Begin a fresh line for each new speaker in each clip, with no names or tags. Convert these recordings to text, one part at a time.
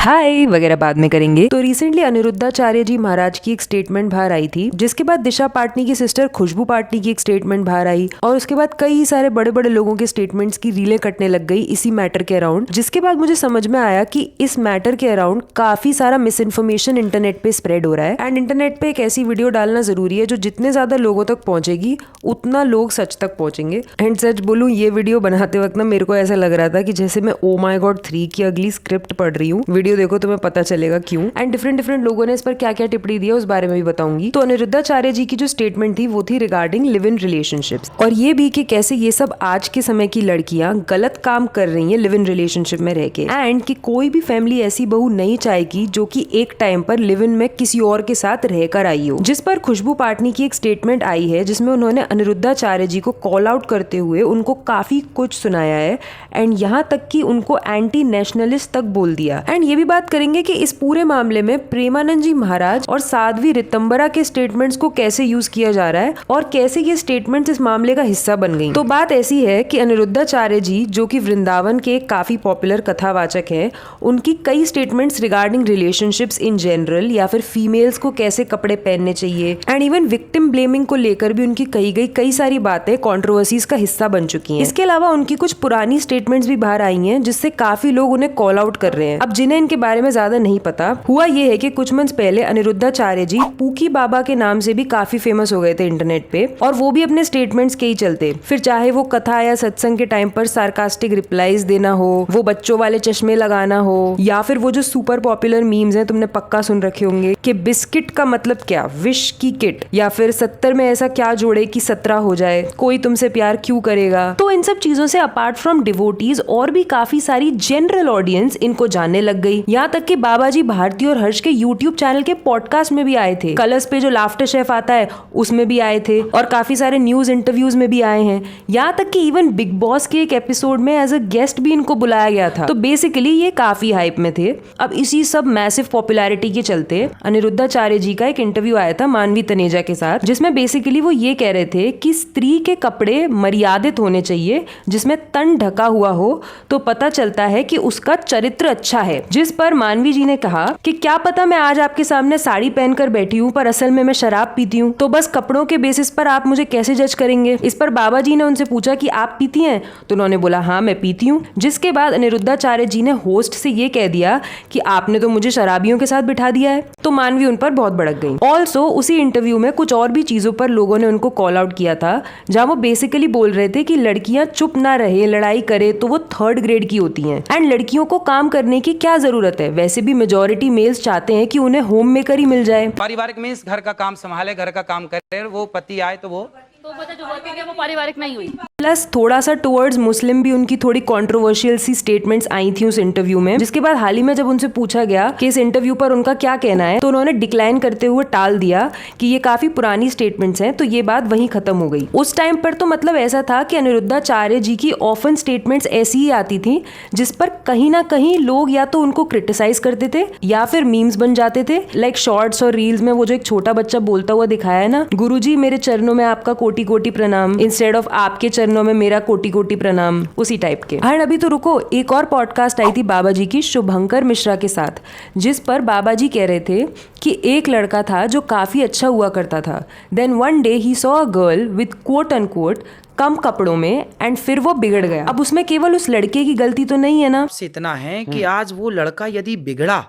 हाय वगैरह बाद में करेंगे। तो रिसेंटली अनिरुद्धाचार्य जी महाराज की एक स्टेटमेंट बाहर आई थी, जिसके बाद दिशा पाटनी की सिस्टर खुशबू पाटनी की एक स्टेटमेंट बाहर आई और उसके बाद कई सारे बड़े बड़े लोगों के स्टेटमेंट्स की रीलें कटने लग गई इसी मैटर के अराउंड। जिसके बाद मुझे समझ में आया कि इस मैटर के अराउंड काफी सारा मिस इन्फॉर्मेशन इंटरनेट पे स्प्रेड हो रहा है एंड इंटरनेट पे एक ऐसी वीडियो डालना जरूरी है जो जितने ज्यादा लोगों तक पहुंचेगी उतना लोग सच तक पहुंचेंगे। एंड सच बोलूं, ये वीडियो बनाते वक्त ना मेरे को ऐसा लग रहा था कि जैसे मैं ओ माय गॉड 3 की अगली स्क्रिप्ट पढ़ रही हूँ। वीडियो देखो तुम्हें पता चलेगा क्यों। एंड डिफरेंट लोगों ने इस पर क्या क्या टिप्पणी दी है उस बारे में भी बताऊंगी। तो अनिरुद्धाचार्य जी की जो स्टेटमेंट थी वो थी रिगार्डिंग लिव इन रिलेशनशिप्स, और ये भी कि कैसे ये सब आज के समय की लड़कियां गलत काम कर रही हैं लिव इन रिलेशनशिप में रह के, एंड कि कोई भी फैमिली ऐसी बहू नहीं चाहेगी जो कि एक टाइम पर लिव इन में किसी और के साथ रहकर आई हो। जिस पर खुशबू पाटनी की एक स्टेटमेंट आई है जिसमें उन्होंने अनिरुद्धाचार्य जी को कॉल आउट करते हुए उनको काफी कुछ सुनाया है एंड यहाँ तक कि उनको एंटी नेशनलिस्ट तक बोल दिया। एंड ये भी बात करेंगे कि इस पूरे मामले में प्रेमानंद जी महाराज और साध्वी रितंबरा के स्टेटमेंट्स को कैसे यूज किया जा रहा है और कैसे ये स्टेटमेंट्स इस मामले का हिस्सा बन गई। तो बात ऐसी है कि अनिरुद्धाचार्य जी जो कि वृंदावन के काफी पॉपुलर कथावाचक हैं, उनकी कई statements regarding relationships in general या फिर फीमेल्स को कैसे कपड़े पहनने चाहिए एंड इवन विक्टिम ब्लेमिंग को लेकर भी उनकी कही गई कई सारी बातें कंट्रोवर्सीज का हिस्सा बन चुकी हैं। इसके अलावा उनकी कुछ पुरानी स्टेटमेंट्स भी बाहर आई हैं जिससे काफी लोग उन्हें कॉल आउट कर रहे हैं। अब जिन्हें इनके बारे में ज्यादा नहीं पता, हुआ ये है कि कुछ मंथ पहले अनिरुद्धाचार्य जी पूकी बाबा के नाम से भी काफी फेमस हो गए थे इंटरनेट पे, और वो भी अपने स्टेटमेंट्स के ही चलते। फिर चाहे वो कथा या सत्संग के टाइम पर सार्कास्टिक रिप्लाईज देना हो, वो बच्चों वाले चश्मे लगाना हो, या फिर वो जो सुपर पॉपुलर मीम्स हैं तुमने पक्का सुन रखे होंगे कि बिस्किट का मतलब क्या, विश की किट, या फिर 70 में ऐसा क्या जोड़े कि 17 हो जाए, कोई तुमसे प्यार क्यों करेगा। तो इन सब चीजों से अपार्ट फ्रॉम डिवोटीज और भी काफी सारी जनरल ऑडियंस इनको जानने लग गई। यहाँ तक कि बाबा जी भारती और हर्ष के यूट्यूब चैनल के पॉडकास्ट में भी आए थे, कलर्स पे जो लाफ्टर शेफ आता है उसमें भी आए थे, और काफी सारे न्यूज इंटरव्यूज में भी आए हैं। यहाँ तक कि इवन बिग बॉस के एक एपिसोड में एज अ गेस्ट भी इनको बुलाया गया था। तो बेसिकली ये काफी हाइप में थे। अब इसी सब मैसिव पॉपुलैरिटी के चलते अनिरुद्धाचार्य जी का एक इंटरव्यू आया था मानवी तनेजा के साथ, जिसमें बेसिकली वो ये कह रहे थे कि स्त्री के कपड़े मर्यादित होने चाहिए, जिसमें तन ढका हुआ हो तो पता चलता है कि उसका चरित्र अच्छा है। जिस पर मानवी जी ने कहा कि क्या पता मैं आज आपके सामने साड़ी पहनकर बैठी हूँ पर असल में मैं शराब पीती हूँ, तो बस कपड़ों के बेसिस पर आप मुझे कैसे जज करेंगे। इस पर बाबा जी ने उनसे पूछा कि आप पीती हैं, तो उन्होंने बोला हाँ मैं पीती हूँ। जिसके बाद अनिरुद्धाचार्य जी ने होस्ट से ये कह दिया कि आपने तो मुझे शराबियों के साथ बिठा दिया है। तो मानवी उन पर बहुत भड़क गई। ऑल्सो उसी इंटरव्यू में कुछ और भी चीजों पर लोगों ने उनको कॉल आउट किया था, जहाँ वो बेसिकली बोल रहे थे कि लड़कियां चुप ना रहे, लड़ाई करे तो वो 3rd ग्रेड की होती हैं एंड लड़कियों को काम करने की क्या जरूरत है। वैसे भी मेजॉरिटी मेल्स चाहते हैं कि उन्हें होम मेकर ही मिल जाए।
पारिवारिक मीन्स घर का काम संभाले, घर का काम करे, वो पति आए तो वो
जो होती है वो पारिवारिक नहीं हुई।
प्लस थोड़ा सा टुवर्ड्स मुस्लिम भी उनकी थोड़ी कंट्रोवर्शियल सी स्टेटमेंट्स आई थी उस इंटरव्यू में। जिसके बाद हाल ही में जब उनसे पूछा गया कि इस इंटरव्यू पर उनका क्या कहना है, तो उन्होंने डिक्लाइन करते हुए टाल दिया कि ये काफी पुरानी स्टेटमेंट्स हैं, तो ये बात वहीं खत्म हो गई। उस टाइम पर तो मतलब ऐसा था कि अनिरुद्धाचार्य जी की ऑफन स्टेटमेंट्स ऐसी ही आती थी जिस पर कहीं ना कहीं लोग या तो उनको क्रिटिसाइज करते थे या फिर मीम्स बन जाते थे। लाइक शॉर्ट्स और रील्स में वो जो एक छोटा बच्चा बोलता हुआ दिखाया है ना, गुरुजी मेरे चरणों में आपका कोटि कोटि प्रणाम, इंस्टेड ऑफ आपके चरणों में मेरा कोटि कोटि प्रणाम, उसी टाइप के। एंड अभी तो रुको, एक और पॉडकास्ट आई थी बाबा जी की शुभंकर मिश्रा के साथ, जिस पर बाबा जी कह रहे थे कि एक लड़का था जो काफी अच्छा हुआ करता था, then one day he saw a girl with quote unquote कम कपड़ों में एंड फिर वो बिगड़ गया। अब उसमें केवल उस लड़के की गलती तो नहीं है ना।
इतना है कि आज वो लड़का यदि बिगड़ा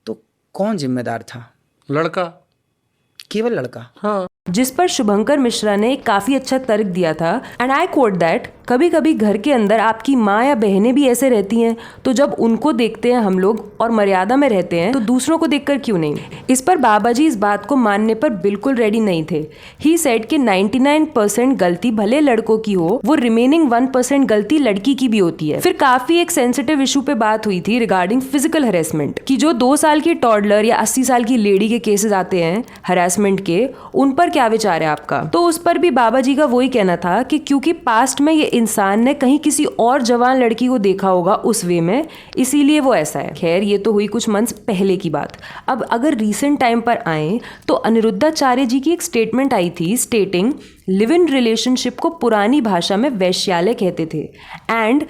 तो कौन जिम्मेदार था?
लड़का,
केवल लड़का।
हाँ।
जिस पर शुभंकर मिश्रा ने काफी अच्छा तर्क दिया था एंड आई कोट दैट, कभी कभी घर के अंदर आपकी माँ या बहनें भी ऐसे रहती हैं, तो जब उनको देखते हैं हम लोग और मर्यादा में रहते हैं तो दूसरों को देखकर क्यों नहीं। इस पर बाबा जी इस बात को मानने पर बिल्कुल रेडी नहीं थे। ही सेड कि 99% गलती भले लड़कों की हो, वो रिमेनिंग 1% गलती लड़की की भी होती है। फिर काफी एक सेंसिटिव इशू पे बात हुई थी रिगार्डिंग फिजिकल हरेसमेंट, कि जो 2 साल की टॉडलर या 80 साल की लेडी के केसेस आते हैं हरासमेंट के, उन पर क्या विचार है आपका। तो उस पर भी बाबा जी का वही कहना था कि क्योंकि पास्ट में ये इंसान ने कहीं किसी और जवान लड़की को देखा होगा उस वे में, इसीलिए वो ऐसा है। खैर ये तो हुई कुछ मंथ्स पहले की बात। अब अगर रीसेंट टाइम पर आए तो अनिरुद्धाचार्य जी की एक स्टेटमेंट आई थी स्टेटिंग लिव इन रिलेशनशिप को पुरानी भाषा में वैश्यालय कहते थे एंड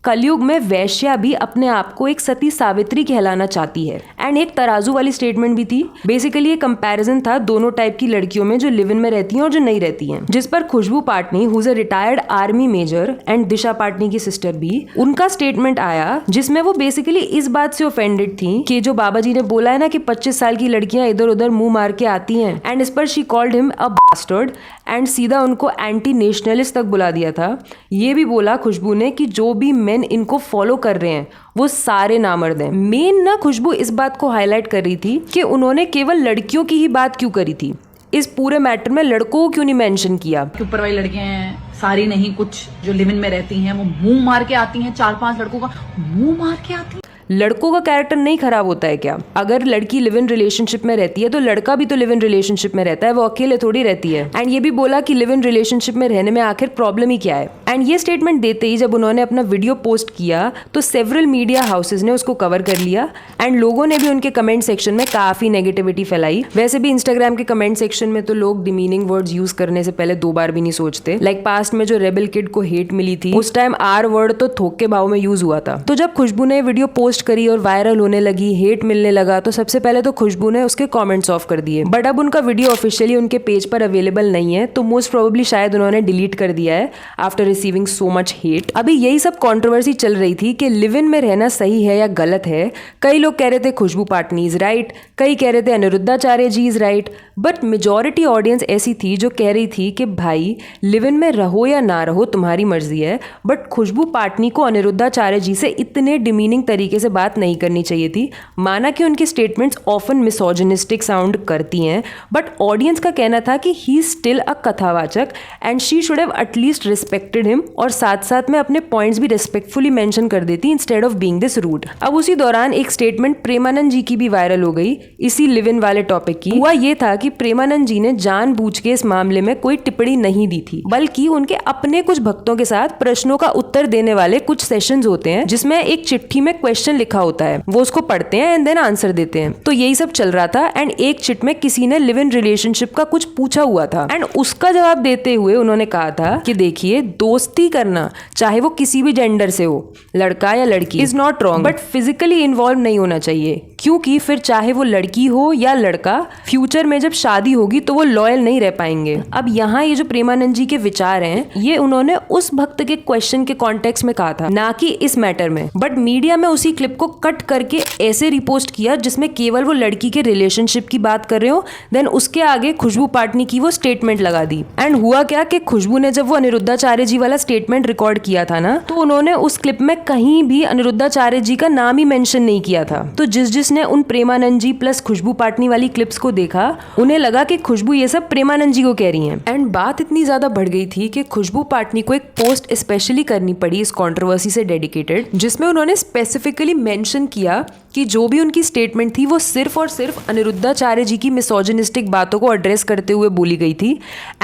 कलयुग में वैश्या भी अपने आप को एक सती सावित्री कहलाना चाहती है। एंड एक तराजू वाली स्टेटमेंट भी थी। बेसिकली ये कंपैरिजन था दोनों टाइप की लड़कियों में, जो लिव इन में रहती हैं और जो नहीं रहती हैं, जिस पर Khushboo Patani who is a retired army major and Disha Patani की सिस्टर भी, उनका स्टेटमेंट आया जिसमें वो बेसिकली इस बात से ऑफेंडेड थी कि जो बाबा जी ने बोला है ना कि 25 साल की लड़कियां इधर उधर मुंह मार के आती हैं, एंड इस पर she called him a bastard and सीधा उनको एंटी नेशनलिस्ट तक बुला दिया था। ये भी बोला खुशबू ने कि जो भी मेन इनको फॉलो कर रहे हैं वो सारे नामर्द हैं। मेन ना खुशबू इस बात को हाईलाइट कर रही थी कि उन्होंने केवल लड़कियों की ही बात क्यों करी थी, इस पूरे मैटर में लड़कों को क्यों नहीं मेंशन किया।
ऊपर वाली लड़कियां हैं, सारी नहीं, कुछ जो लिव इन में रहती हैं वो मुंह मार के आती हैं, 4-5 लड़कों का मुंह मार के आती हैं।
लड़कों का कैरेक्टर नहीं खराब होता है क्या? अगर लड़की लिव इन रिलेशनशिप में रहती है तो लड़का भी तो लिव इन रिलेशनशिप में रहता है, वो अकेले थोड़ी रहती है। एंड ये भी बोला कि लिव इन रिलेशनशिप में रहने में आखिर प्रॉब्लम ही क्या है। एंड ये स्टेटमेंट देते ही जब उन्होंने अपना वीडियो पोस्ट किया तो सेवरल मीडिया हाउसेज ने उसको कवर कर लिया एंड लोगों ने भी उनके कमेंट सेक्शन में काफी नेगेटिविटी फैलाई। वैसे भी इंस्टाग्राम के कमेंट सेक्शन में तो लोग डिमीनिंग वर्ड्स यूज करने से पहले 2 बार भी नहीं सोचते। लाइक पास्ट में जो रेबल किड को हेट मिली थी उस टाइम आर वर्ड तो थोक के भाव में यूज हुआ था। तो जब खुशबू ने वीडियो पोस्ट करी और वायरल होने लगी, हेट मिलने लगा, तो सबसे पहले तो खुशबू ने उसके कमेंट्स ऑफ कर दिए। बट अब उनका वीडियो ऑफिशियली उनके पेज पर अवेलेबल नहीं है, तो मोस्ट प्रोबेबली शायद उन्होंने डिलीट कर दिया है after receiving so much hate. अभी यही सब कंट्रोवर्सी चल रही थी कि लिव इन में रहना सही है या गलत है। कई लोग कह रहे थे खुशबू पाटनी इज राइट, कई कह रहे थे Aniruddhacharya ji is right, but majority audience ऐसी थी जो कह रही थी कि भाई लिव इन में रहो या ना रहो तुम्हारी मर्जी है, बट खुशबू पाटनी को अनिरुद्धाचार्य जी से इतने डिमीनिंग तरीके से बात नहीं करनी चाहिए थी। माना कि उनकी स्टेटमेंट्स ऑफन मिसोजिनिस्टिक साउंड करती हैं, बट ऑडियंस का कहना था कि ही स्टिल अ कथावाचक and she should have at least respected him, और साथ साथ में अपने पॉइंट्स भी रिस्पेक्टफुली मेंशन कर देती instead of being this rude. अब उसी दौरान एक स्टेटमेंट प्रेमानंद जी की भी वायरल हो गई इसी लिव इन वाले टॉपिक की। हुआ ये था कि प्रेमानंद जी ने जानबूझ के इस मामले में कोई टिप्पणी नहीं दी थी, बल्कि उनके अपने कुछ भक्तों के साथ प्रश्नों का उत्तर देने वाले कुछ सेशंस होते हैं जिसमें एक चिट्ठी में क्वेश्चन लिखा होता है, वो उसको पढ़ते हैं एंड देन आंसर देते हैं। तो यही सब चल रहा था एंड एक चिट में किसी ने लिव इन रिलेशनशिप का कुछ पूछा हुआ था एंड उसका जवाब देते हुए उन्होंने कहा था कि देखिए दोस्ती करना चाहे वो किसी भी जेंडर से हो, लड़का या लड़की, is not wrong, but physically involve नहीं होना चाहिए, क्योंकि फिर चाहे वो लड़की हो या लड़का, फ्यूचर में जब शादी होगी तो वो लॉयल नहीं रह पाएंगे। अब यहाँ ये जो प्रेमानंद जी के विचार हैं ये उन्होंने उस भक्त के क्वेश्चन के कॉन्टेक्स्ट में कहा था, ना कि इस मैटर में। बट मीडिया में उसी क्लिप को कट करके ऐसे रिपोस्ट किया जिसमें केवल वो लड़की के रिलेशनशिप की बात कर रहे हो, देन उसके आगे खुशबू पाटनी की वो स्टेटमेंट लगा दी। एंड हुआ क्या कि खुशबू ने जब वो अनिरुद्धाचार्य जी वाला स्टेटमेंट रिकॉर्ड किया था ना, तो उन्होंने उस क्लिप में कहीं भी अनिरुद्धाचार्य जी का नाम ही मेंशन नहीं किया था। तो जिसने उन प्रेमानंद जी प्लस खुशबू पाटनी वाली क्लिप्स को देखा उन्हें लगा कि खुशबू ये सब प्रेमानंद जी को कह रही हैं। एंड बात इतनी ज्यादा बढ़ गई थी कि खुशबू पाटनी को एक पोस्ट स्पेशली करनी पड़ी इस कंट्रोवर्सी से डेडिकेटेड, जिसमें उन्होंने स्पेसिफिकली मेंशन किया कि जो भी उनकी स्टेटमेंट थी वो सिर्फ और सिर्फ अनिरुद्धाचार्य जी की मिसोजिनिस्टिक बातों को एड्रेस करते हुए बोली गई थी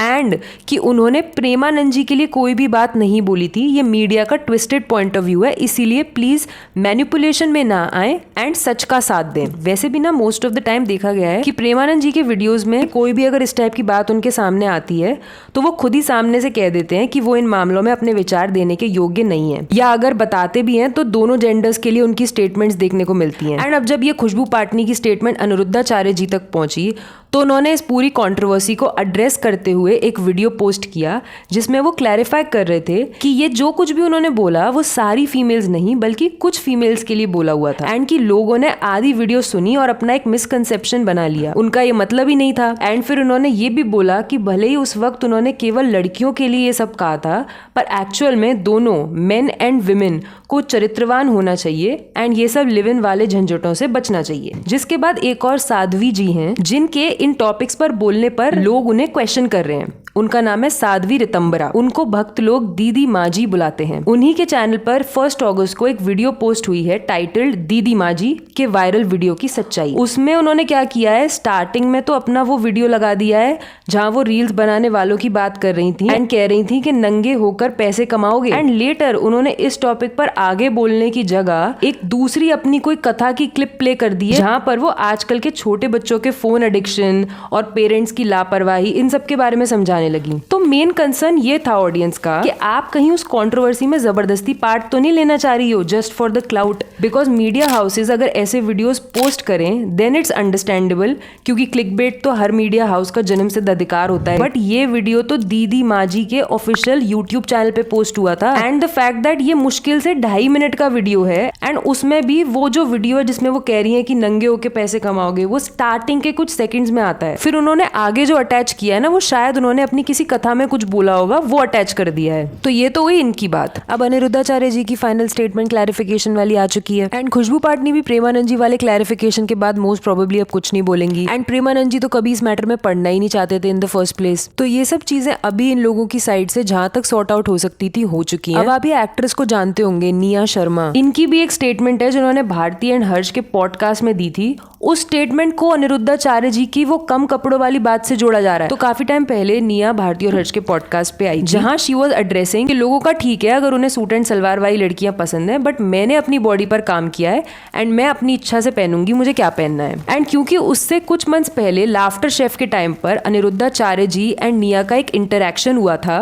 एंड कि उन्होंने प्रेमानंद जी के लिए कोई भी बात नहीं बोली थी। ये मीडिया का ट्विस्टेड पॉइंट ऑफ व्यू है, इसीलिए प्लीज मैनिपुलेशन में ना आए एंड सच का साथ दें। वैसे भी ना मोस्ट ऑफ द टाइम देखा गया है कि प्रेमानंद जी के वीडियोस में कोई भी अगर इस टाइप की बात उनके सामने आती है तो वो खुद ही सामने से कह देते हैं कि वो इन मामलों में अपने विचार देने के योग्य नहीं है, या अगर बताते भी हैं तो दोनों जेंडर्स के लिए उनकी स्टेटमेंट्स देखने को मिलती हैं। एंड अब जब ये खुशबू पाटनी की स्टेटमेंट अनिरुद्धाचार्य जी तक पहुंची तो उन्होंने इस पूरी कंट्रोवर्सी को एड्रेस करते हुए एक वीडियो पोस्ट किया जिसमें वो क्लैरिफाई कर रहे थे कि ये जो कुछ भी उन्होंने बोला वो सारी फीमेल्स नहीं बल्कि कुछ फीमेल्स के लिए बोला हुआ था, एंड कि लोगों ने आधी वीडियो सुनी और अपना एक मिसकंसेप्शन बना लिया, उनका ये मतलब ही नहीं था। एंड फिर उन्होंने ये भी बोला कि भले ही उस वक्त उन्होंने केवल लड़कियों के लिए ये सब कहा था, पर एक्चुअल में दोनों मेन एंड विमेन को चरित्रवान होना चाहिए एंड ये सब लिव इन वाले झंझटों से बचना चाहिए। जिसके बाद एक और साध्वी जी हैं जिनके इन टॉपिक्स पर बोलने पर लोग उन्हें क्वेश्चन कर रहे हैं। उनका नाम है साध्वी रितंबरा, उनको भक्त लोग दीदी माँ जी बुलाते हैं। उन्हीं के चैनल पर 1 अगस्त को एक वीडियो पोस्ट हुई है टाइटल्ड दीदी माँ जी के वायरल वीडियो की सच्चाई। उसमें उन्होंने क्या किया है, स्टार्टिंग में तो अपना वो वीडियो लगा दिया है जहाँ वो रील्स बनाने वालों की बात कर रही थी एंड कह रही थी कि नंगे होकर पैसे कमाओगे, एंड लेटर उन्होंने इस टॉपिक पर आगे बोलने की जगह एक दूसरी अपनी कोई कथा की क्लिप प्ले कर दी है जहाँ पर वो आजकल के छोटे बच्चों के फोन एडिक्शन और पेरेंट्स की लापरवाही इन सब के बारे में समझाने जाने लगी। तो मेन कंसर्न ये था ऑडियंस का कि आप कहीं उस कंट्रोवर्सी में जबरदस्ती पार्ट तो नहीं लेना चाह रही हो just for the cloud, because media houses अगर ऐसे वीडियोस पोस्ट करें देन इट्स अंडरस्टैंडेबल, क्योंकि क्लिकबेट तो हर मीडिया हाउस का जन्म सिद्ध अधिकार होता है। बट ये वीडियो तो दीदी माजी के ऑफिशियल यूट्यूब चैनल पे पोस्ट हुआ था, एंड द फैक्ट दैट ये मुश्किल से 2.5 मिनट का वीडियो है, एंड उसमें भी वो जो वीडियो है जिसमें वो कह रही है कि नंगे होके पैसे कमाओगे, वो स्टार्टिंग के कुछ सेकंड्स में आता है। फिर उन्होंने आगे जो अटैच किया है ना, वो शायद उन्होंने अपनी किसी कथा में कुछ बोला होगा, वो अटैच कर दिया है। तो ये तो हुई इनकी बात। अब अनिरुद्धाचार्य जी की फाइनल स्टेटमेंट क्लैरिफिकेशन वाली आ चुकी है, एंड खुशबू पाटनी भी प्रेमानंद जी वाले क्लैरिफिकेशन के बाद मोस्ट प्रोबेबली अब कुछ नहीं बोलेंगी, एंड प्रेमानंद जी तो कभी इस मैटर में पढ़ना ही नहीं चाहते थे इन द फर्स्ट प्लेस। तो ये सब चीजें अभी इन लोगों की साइड से जहां तक सॉर्ट आउट हो सकती थी हो चुकी हैं। अब आप ये एक्ट्रेस को जानते होंगे, निया शर्मा, इनकी भी एक स्टेटमेंट है जिन्होंने भारती एंड हर्ष के पॉडकास्ट में दी थी। उस स्टेटमेंट को अनिरुद्धाचार्य जी की वो कम कपड़ों वाली बात से जोड़ा जा रहा है। तो काफी टाइम पहले निया भारती और हर्ष के पॉडकास्ट पे आई, जहां शी वाज एड्रेसिंग कि लोगों का ठीक है अगर उन्हें सूट एंड सलवार वाली लड़कियां पसंद है, बट मैंने अपनी बॉडी पर काम किया है एंड मैं अपनी इच्छा से पहनूंगी, मुझे क्या पहनना है। एंड क्योंकि उससे कुछ मंथ्स पहले लाफ्टर शेफ के टाइम पर अनिरुद्धाचार्य जी एंड निया का एक इंटरेक्शन हुआ था,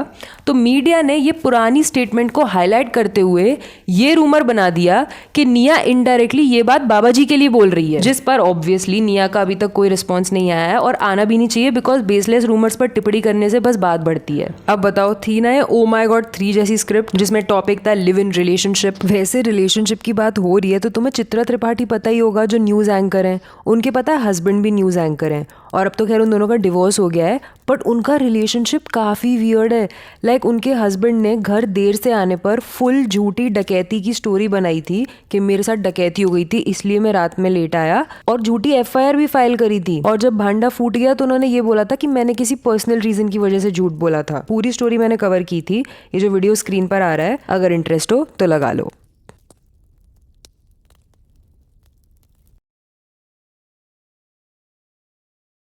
तो मीडिया ने ये पुरानी स्टेटमेंट को हाईलाइट करते हुए ये रूमर बना दिया कि निया इनडायरेक्टली ये बात बाबा जी के लिए बोल रही है, जिस पर ऑब्वियसली निया का अभी तक कोई रिस्पॉन्स नहीं आया है और आना भी नहीं चाहिए, बिकॉज बेसलेस रूमर्स पर टिप्पणी करने से बस बात बढ़ती है। अब बताओ, थी ना ये ओ माय गॉड 3 जैसी स्क्रिप्ट जिसमें टॉपिक था लिव इन रिलेशनशिप। वैसे रिलेशनशिप की बात हो रही है तो तुम्हें चित्रा त्रिपाठी पता ही होगा, जो न्यूज एंकर हैं, उनके पता है हस्बैंड भी न्यूज एंकर हैं, और अब तो खैर उन दोनों का डिवोर्स हो गया है, बट उनका रिलेशनशिप काफ़ी वियर्ड है। लाइक उनके हस्बैंड ने घर देर से आने पर फुल झूठी डकैती की स्टोरी बनाई थी कि मेरे साथ डकैती हो गई थी इसलिए मैं रात में लेट आया, और झूठी FIR भी फाइल करी थी। और जब भांडा फूट गया तो उन्होंने ये बोला था कि मैंने किसी पर्सनल रीजन की वजह से झूठ बोला था। पूरी स्टोरी मैंने कवर की थी, ये जो वीडियो स्क्रीन पर आ रहा है, अगर इंटरेस्ट हो तो लगा लो।